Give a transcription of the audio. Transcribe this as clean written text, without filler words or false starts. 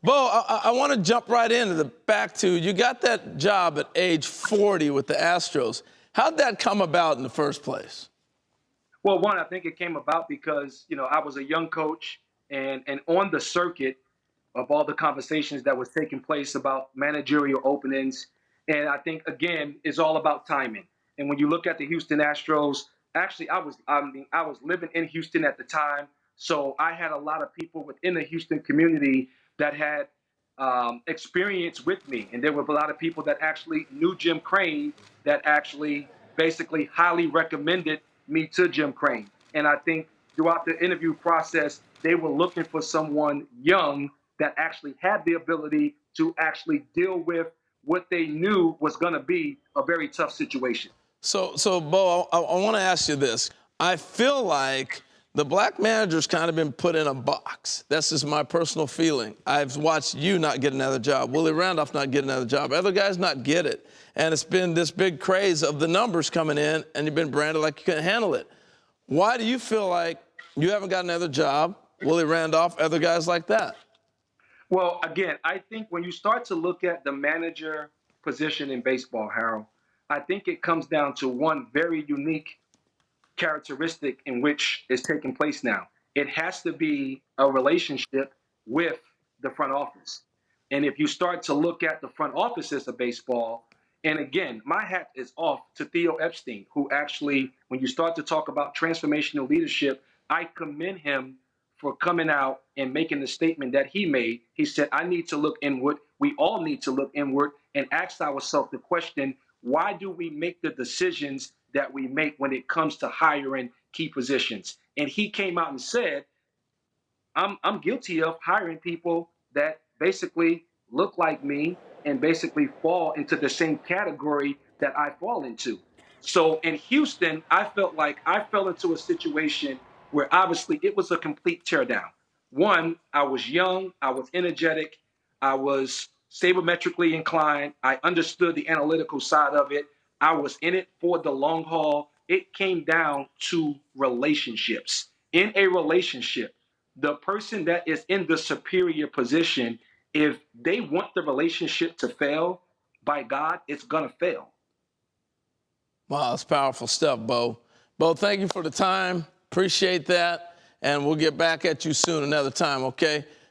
Bo, I want to jump right into the back to you got that job at age 40 with the Astros. How'd that come about in the first place? Well, one, I think it came about because, I was a young coach and on the circuit of all the conversations that was taking place about managerial openings. And I think, again, it's all about timing. And when you look at the Houston Astros, actually, I was living in Houston at the time. So I had a lot of people within the Houston community that had experience with me. And there were a lot of people that actually knew Jim Crane that actually basically highly recommended me to Jim Crane. And I think throughout the interview process, they were looking for someone young that actually had the ability to actually deal with what they knew was going to be a very tough situation. So Bo, I want to ask you this. I feel like the black manager's kind of been put in a box. That's just my personal feeling. I've watched you not get another job, Willie Randolph not get another job, other guys not get it. And it's been this big craze of the numbers coming in, and you've been branded like you couldn't handle it. Why do you feel like you haven't got another job, Willie Randolph, other guys like that? Well, again, I think when you start to look at the manager position in baseball, Harold, I think it comes down to one very unique characteristic in which is taking place now. It has to be a relationship with the front office. And if you start to look at the front offices of baseball, and again, my hat is off to Theo Epstein, who actually, when you start to talk about transformational leadership, I commend him for coming out and making the statement that he made. He said, I need to look inward. We all need to look inward and ask ourselves the question, why do we make the decisions that we make when it comes to hiring key positions? And he came out and said, I'm guilty of hiring people that basically look like me and basically fall into the same category that I fall into. So in Houston, I felt like I fell into a situation where obviously it was a complete teardown. One, I was young, I was energetic, I was sabermetrically inclined, I understood the analytical side of it, I was in it for the long haul. It came down to relationships. In a relationship, the person that is in the superior position, if they want the relationship to fail, by God, it's going to fail. Wow, that's powerful stuff, Bo. Bo, thank you for the time. Appreciate that. And we'll get back at you soon another time, okay?